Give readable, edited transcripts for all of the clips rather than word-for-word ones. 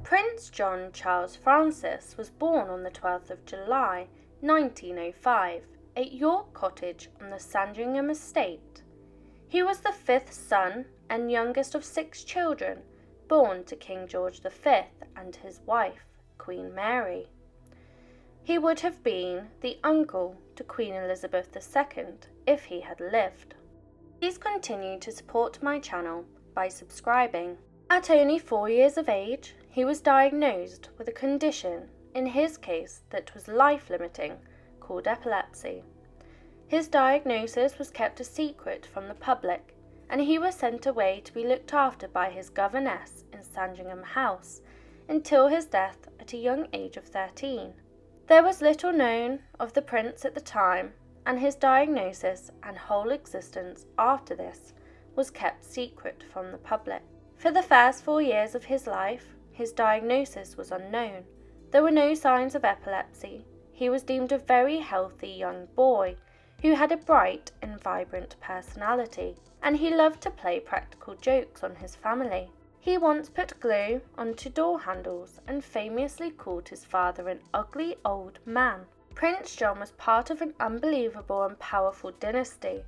Prince John Charles Francis was born on the 12th of July 1905 at York Cottage on the Sandringham estate. He was the fifth son and youngest of 6 children born to King George V and his wife, Queen Mary. He would have been the uncle to Queen Elizabeth II if he had lived. Please continue to support my channel by subscribing. At only 4 years of age, he was diagnosed with a condition, in his case that was life-limiting, called epilepsy. His diagnosis was kept a secret from the public, and he was sent away to be looked after by his governess in Sandringham House until his death at a young age of 13. There was little known of the prince at the time, and his diagnosis and whole existence after this was kept secret from the public. For the first 4 years of his life, his diagnosis was unknown. There were no signs of epilepsy. He was deemed a very healthy young boy who had a bright and vibrant personality, and he loved to play practical jokes on his family. He once put glue onto door handles and famously called his father an ugly old man. Prince John was part of an unbelievable and powerful dynasty.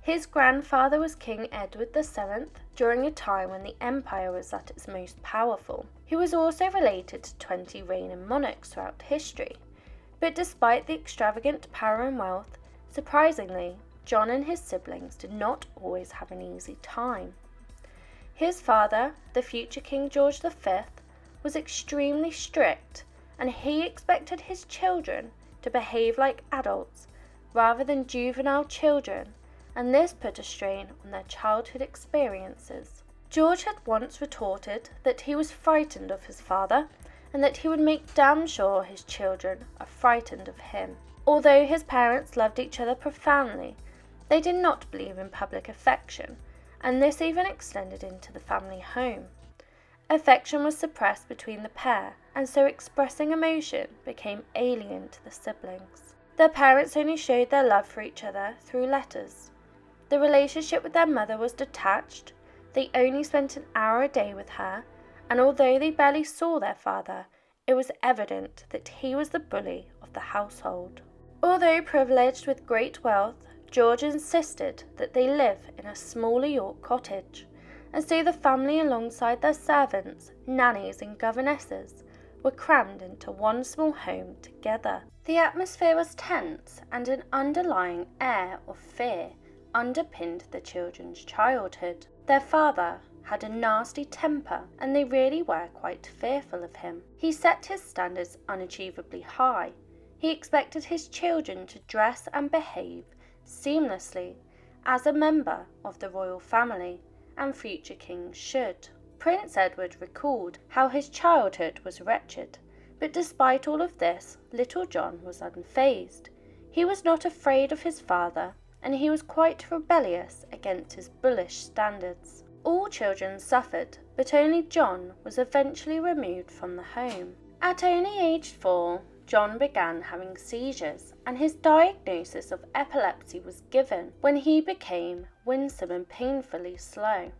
His grandfather was King Edward VII during a time when the empire was at its most powerful. He was also related to 20 reigning monarchs throughout history. But despite the extravagant power and wealth, surprisingly, John and his siblings did not always have an easy time. His father, the future King George V, was extremely strict, and he expected his children to behave like adults rather than juvenile children, and this put a strain on their childhood experiences. George had once retorted that he was frightened of his father, and that he would make damn sure his children are frightened of him. Although his parents loved each other profoundly, they did not believe in public affection, and this even extended into the family home. Affection was suppressed between the pair, and so expressing emotion became alien to the siblings. Their parents only showed their love for each other through letters. The relationship with their mother was detached. They only spent an hour a day with her, and although they barely saw their father, it was evident that he was the bully of the household. Although privileged with great wealth, George insisted that they live in a smaller York cottage, and so the family, alongside their servants, nannies and governesses, were crammed into one small home together. The atmosphere was tense, and an underlying air of fear underpinned the children's childhood. Their father had a nasty temper, and they really were quite fearful of him. He set his standards unachievably high. He expected his children to dress and behave seamlessly as a member of the royal family, and future kings should. Prince Edward recalled how his childhood was wretched, but despite all of this, little John was unfazed. He was not afraid of his father, and he was quite rebellious against his bullish standards. All children suffered, but only John was eventually removed from the home. At only aged 4, John began having seizures, and his diagnosis of epilepsy was given when he became winsome and painfully slow.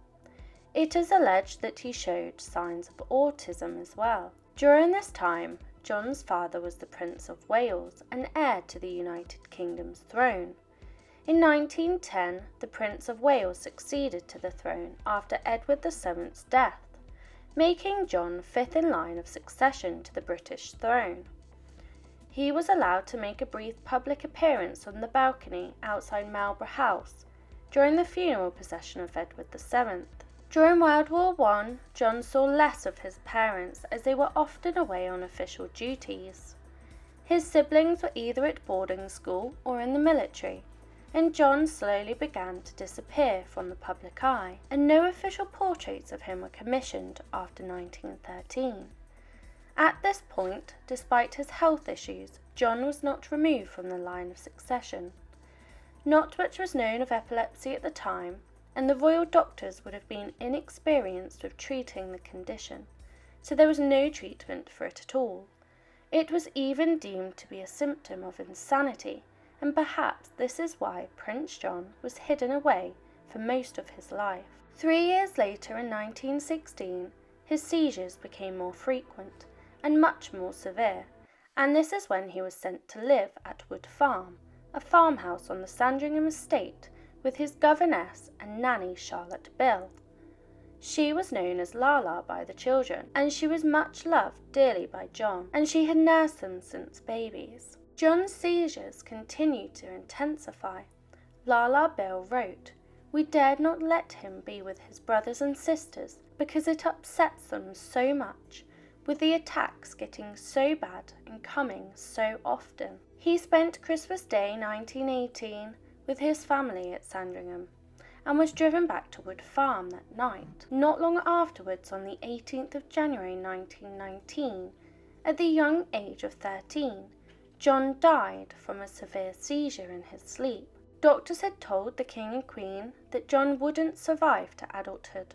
It is alleged that he showed signs of autism as well. During this time, John's father was the Prince of Wales and heir to the United Kingdom's throne. In 1910, the Prince of Wales succeeded to the throne after Edward VII's death, making John 5th in line of succession to the British throne. He was allowed to make a brief public appearance on the balcony outside Marlborough House during the funeral procession of Edward VII. During World War I, John saw less of his parents as they were often away on official duties. His siblings were either at boarding school or in the military, and John slowly began to disappear from the public eye, and no official portraits of him were commissioned after 1913. At this point, despite his health issues, John was not removed from the line of succession. Not much was known of epilepsy at the time, and the royal doctors would have been inexperienced with treating the condition, so there was no treatment for it at all. It was even deemed to be a symptom of insanity, and perhaps this is why Prince John was hidden away for most of his life. 3 years later, in 1916, his seizures became more frequent and much more severe, and this is when he was sent to live at Wood Farm, a farmhouse on the Sandringham estate, with his governess and nanny Charlotte Bill. She was known as Lala by the children, and she was much loved dearly by John, and she had nursed them since babies. John's seizures continued to intensify. Lala Bill wrote, "We dared not let him be with his brothers and sisters because it upsets them so much, with the attacks getting so bad and coming so often." He spent Christmas Day 1918 with his family at Sandringham and was driven back to Wood Farm that night. Not long afterwards, on the 18th of January 1919, at the young age of 13, John died from a severe seizure in his sleep. Doctors had told the King and Queen that John wouldn't survive to adulthood,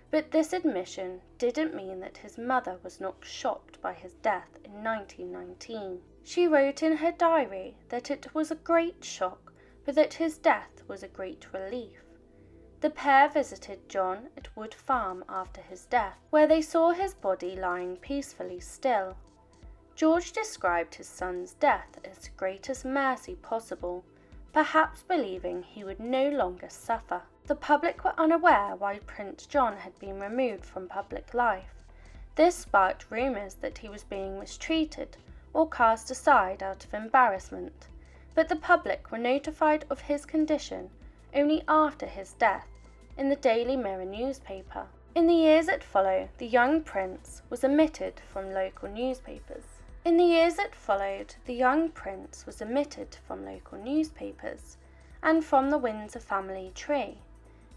but this admission didn't mean that his mother was not shocked by his death in 1919. She wrote in her diary that it was a great shock, but that his death was a great relief. The pair visited John at Wood Farm after his death, where they saw his body lying peacefully still. George described his son's death as the greatest mercy possible, perhaps believing he would no longer suffer. The public were unaware why Prince John had been removed from public life. This sparked rumours that he was being mistreated or cast aside out of embarrassment, but the public were notified of his condition only after his death in the Daily Mirror newspaper. In the years that followed, the young prince was omitted from local newspapers. and from the Windsor family tree.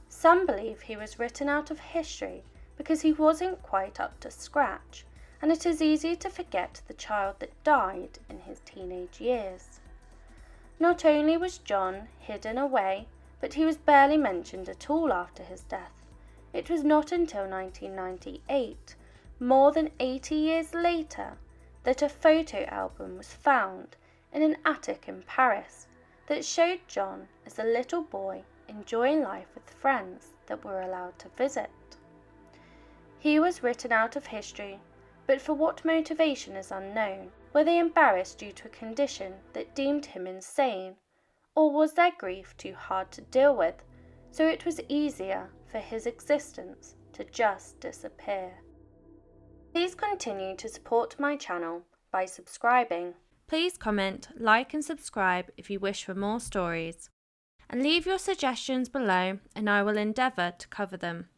Some believe he was written out of history because he wasn't quite up to scratch, and it is easy to forget the child that died in his teenage years. Not only was John hidden away, but he was barely mentioned at all after his death. It was not until 1998, more than 80 years later, that a photo album was found in an attic in Paris that showed John as a little boy enjoying life with friends that were allowed to visit. He was written out of history, but for what motivation is unknown. Were they embarrassed due to a condition that deemed him insane, or was their grief too hard to deal with, so it was easier for his existence to just disappear? Please continue to support my channel by subscribing. Please comment, like and subscribe if you wish for more stories, and leave your suggestions below and I will endeavour to cover them.